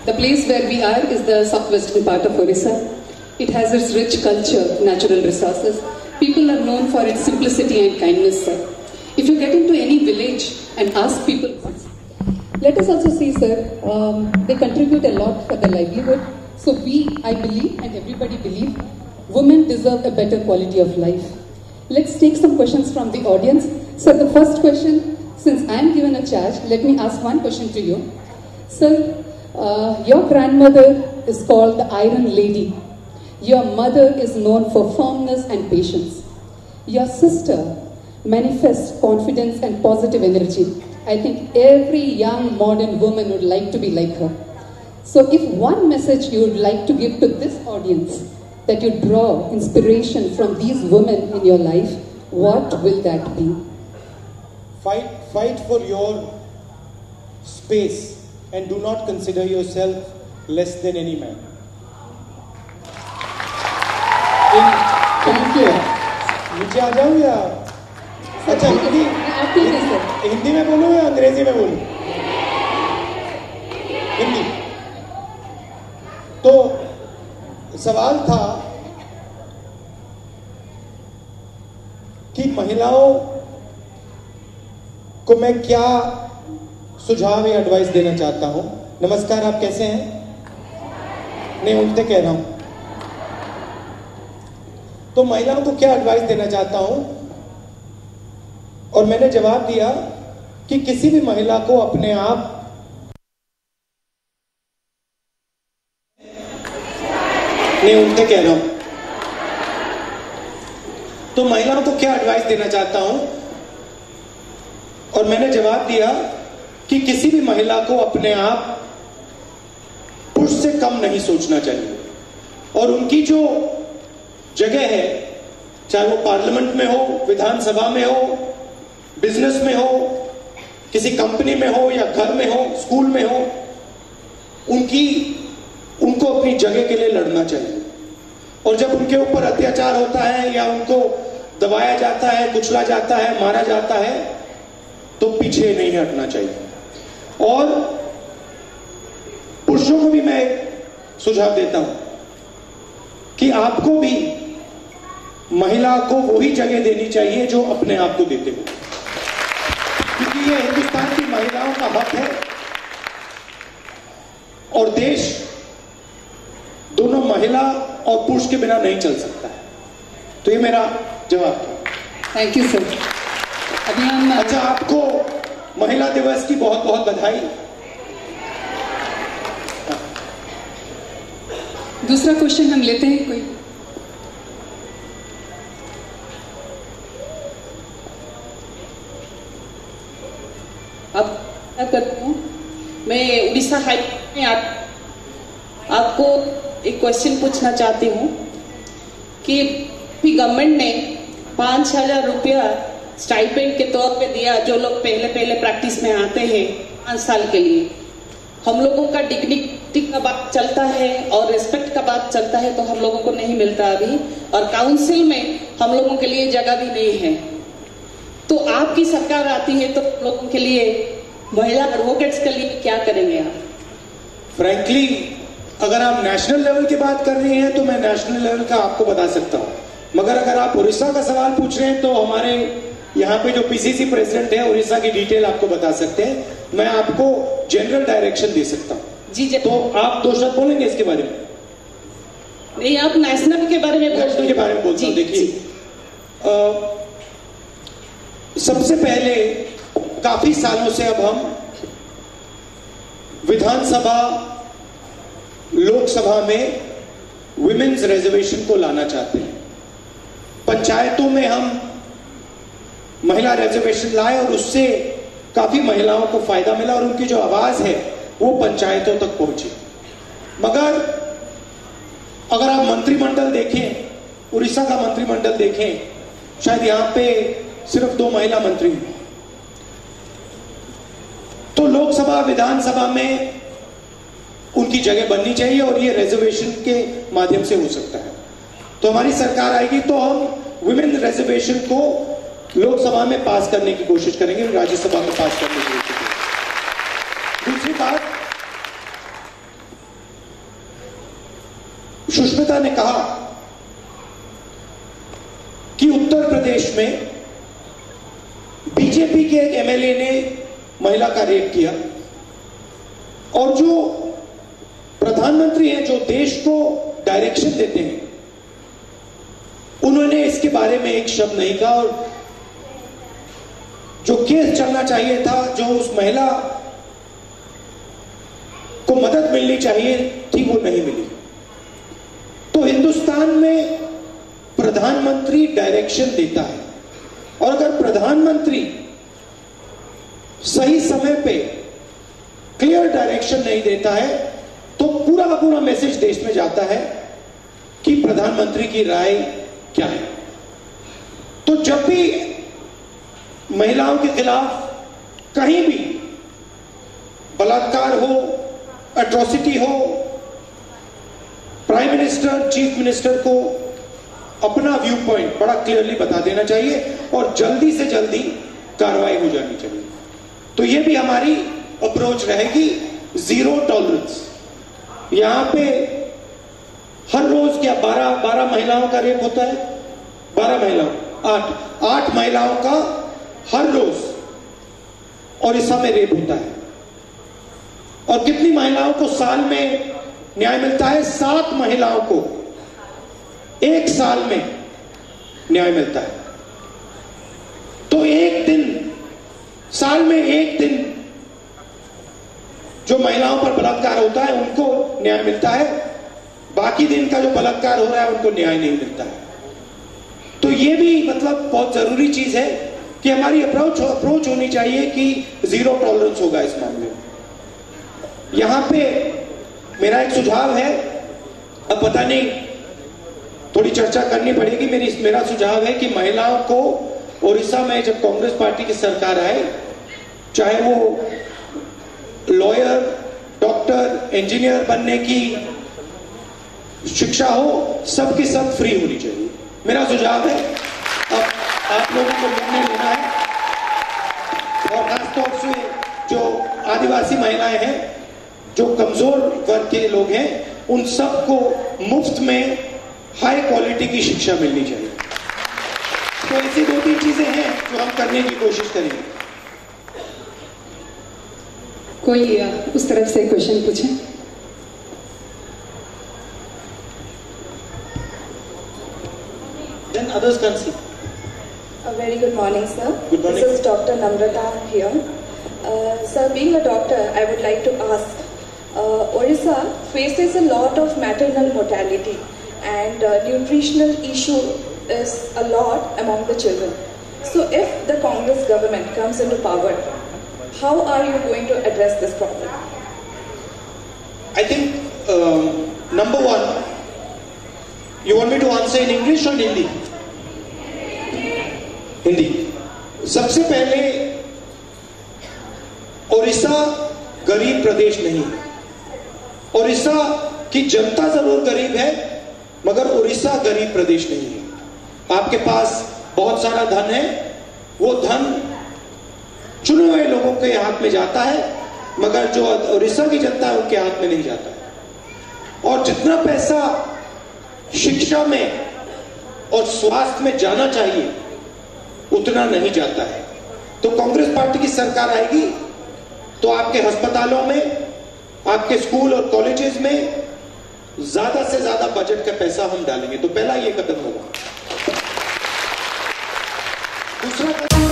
The place where we are is the southwestern part of Orissa. It has its rich culture, natural resources. People are known for its simplicity and kindness, sir. If you get into any village and ask people, let us also see, sir, they contribute a lot for the livelihood. So I believe, and everybody believe, women deserve a better quality of life. Let's take some questions from the audience. Sir, the first question, since I am given a charge, let me ask one question to you. Sir, your grandmother is called the Iron Lady. Your mother is known for firmness and patience. Your sister manifests confidence and positive energy. I think every young modern woman would like to be like her. So if one message you would like to give to this audience, that you draw inspiration from these women in your life, what will that be? Fight for your space and do not consider yourself less than any man. Thank you. नीचे आ जाऊँ या अच्छा हिंदी में बोलूँ या अंग्रेजी में बोलूँ? हिंदी। तो सवाल था कि महिलाओं को मैं क्या सुझाव या एडवाइस देना चाहता हूं। नमस्कार, आप कैसे हैं? नहीं, उल्टे कह रहा हूं। तो महिलाओं को क्या एडवाइस देना चाहता हूं, और मैंने जवाब दिया कि किसी भी महिला को अपने आप नहीं, उल्टे कह रहा हूं। तो महिलाओं को क्या एडवाइस देना चाहता हूं, और मैंने जवाब दिया कि किसी भी महिला को अपने आप पुरुष से कम नहीं सोचना चाहिए, और उनकी जो जगह है, चाहे वो पार्लियामेंट में हो, विधानसभा में हो, बिजनेस में हो, किसी कंपनी में हो, या घर में हो, स्कूल में हो, उनको अपनी जगह के लिए लड़ना चाहिए। और जब उनके ऊपर अत्याचार होता है या उनको दबाया जाता है, कुचला जाता है, मारा जाता है, तो पीछे नहीं हटना चाहिए। और पुरुषों को भी मैं सुझाव देता हूं कि आपको भी महिला को वही जगह देनी चाहिए जो अपने आप को देते हो, क्योंकि ये हिंदुस्तान की महिलाओं का हक है, और देश दोनों महिला और पुरुष के बिना नहीं चल सकता है। तो ये मेरा जवाब था। Thank you sir. अभी हम अच्छा, आपको महिला दिवस की बहुत बहुत बधाई। दूसरा क्वेश्चन हम लेते हैं कोई? अब क्या करती हूँ मैं, उड़ीसा हाई में आपको एक क्वेश्चन पूछना चाहती हूँ कि गवर्नमेंट ने 5,000 रुपया स्टाइपेंड के तौर पे दिया जो लोग पहले प्रैक्टिस में आते हैं 5 साल के लिए। हम लोगों का डिग्निटी का बात चलता है और रिस्पेक्ट का बात चलता है, तो हम लोगों को नहीं मिलता अभी, और काउंसिल में हम लोगों के लिए जगह भी नहीं है। तो आपकी सरकार आती है तो लोगों के लिए, महिला एडवोकेट्स के लिए क्या करेंगे आप? फ्रैंकली, अगर आप नेशनल लेवल की बात कर रही हैं तो मैं नेशनल लेवल का आपको बता सकता हूं, मगर अगर आप उड़ीसा का सवाल पूछ रहे हैं तो हमारे यहाँ पे जो पीसीसी प्रेसिडेंट है उड़ीसा की डिटेल आपको बता सकते हैं। मैं आपको जनरल डायरेक्शन दे सकता हूँ। जी। तो आप 2 शब्द बोलेंगे इसके बारे में? नहीं, आप नेशनल के बारे में नेशनल के बारे में बोलता हूँ। देखिए, सबसे पहले काफी सालों से अब हम विधानसभा, लोकसभा में विमेन्स रिजर्वेशन को लाना चाहते हैं। पंचायतों में हम महिला रिजर्वेशन लाए और उससे काफी महिलाओं को फायदा मिला और उनकी जो आवाज है वो पंचायतों तक पहुंची। मगर अगर आप मंत्रिमंडल देखें, उड़ीसा का मंत्रिमंडल देखें, शायद यहां पे सिर्फ 2 महिला मंत्री हैं। तो लोकसभा, विधानसभा में उनकी जगह बननी चाहिए और ये रिजर्वेशन के माध्यम से हो सकता है। तो हमारी सरकार आएगी तो हम वुमेन रिजर्वेशन को लोकसभा में पास करने की कोशिश करेंगे, राज्यसभा में पास करने की कोशिश करेंगे। दूसरी बात, सुष्मिता ने कहा कि उत्तर प्रदेश में बीजेपी के एक एमएलए ने महिला का रेप किया और जो प्रधानमंत्री हैं, जो देश को डायरेक्शन देते हैं, उन्होंने इसके बारे में एक शब्द नहीं कहा और जो केस चलना चाहिए था, जो उस महिला को मदद मिलनी चाहिए थी, वो नहीं मिली। तो हिंदुस्तान में प्रधानमंत्री डायरेक्शन देता है और अगर प्रधानमंत्री सही समय पे क्लियर डायरेक्शन नहीं देता है तो पूरा का पूरा मैसेज देश में जाता है कि प्रधानमंत्री की राय क्या है। तो जब भी महिलाओं के खिलाफ कहीं भी बलात्कार हो, एट्रोसिटी हो, प्राइम मिनिस्टर, चीफ मिनिस्टर को अपना व्यू पॉइंट बड़ा क्लियरली बता देना चाहिए और जल्दी से जल्दी कार्रवाई हो जानी चाहिए। तो ये भी हमारी अप्रोच रहेगी, जीरो टॉलरेंस। यहां पे हर रोज क्या 12 महिलाओं का रेप होता है, 12 महिलाओं, 8 महिलाओं का हर रोज ओडिशा में रेप होता है। और कितनी महिलाओं को साल में न्याय मिलता है? 7 महिलाओं को एक साल में न्याय मिलता है। तो एक दिन, साल में एक दिन जो महिलाओं पर बलात्कार होता है उनको न्याय मिलता है, बाकी दिन का जो बलात्कार हो रहा है उनको न्याय नहीं मिलता है। तो ये भी मतलब बहुत जरूरी चीज है कि हमारी अप्रोच होनी चाहिए कि जीरो टॉलरेंस होगा इस मामले में। यहां पे मेरा एक सुझाव है, अब पता नहीं थोड़ी चर्चा करनी पड़ेगी, मेरा सुझाव है कि महिलाओं को ओडिशा में जब कांग्रेस पार्टी की सरकार आए, चाहे वो लॉयर, डॉक्टर, इंजीनियर बनने की शिक्षा हो, सबकी सब फ्री होनी चाहिए। मेरा सुझाव है, अब आप लोगों को निर्णय लेना है और खासतौर से जो आदिवासी महिलाएं हैं, जो कमजोर वर्ग के लोग हैं, उन सबको मुफ्त में हाई क्वालिटी की शिक्षा मिलनी चाहिए। तो ऐसी 2-3 चीजें हैं जो हम करने की कोशिश करेंगे। कोई उस तरफ से क्वेश्चन पूछे? Then others can see. A very good morning, sir. Good morning. This is Dr. Namrata here. Sir, being a doctor, I would like to ask, Odisha faces a lot of maternal mortality and nutritional issue is a lot among the children. So if the Congress government comes into power, how are you going to address this problem? I think number one, you want me to answer in English or in Hindi? Hindi. सबसे पहले ओडिशा गरीब प्रदेश नहीं, ओडिशा की जनता जरूर गरीब है मगर ओडिशा गरीब प्रदेश नहीं है। आपके पास बहुत सारा धन है, वो धन चुने हुए लोगों के हाथ में जाता है मगर जो ओडिशा की जनता है उनके हाथ में नहीं जाता है। और जितना पैसा शिक्षा में और स्वास्थ्य में जाना चाहिए उतना नहीं जाता है। तो कांग्रेस पार्टी की सरकार आएगी तो आपके अस्पतालों में, आपके स्कूल और कॉलेजेस में ज्यादा से ज्यादा बजट का पैसा हम डालेंगे। तो पहला ये कदम होगा। दूसरा कदम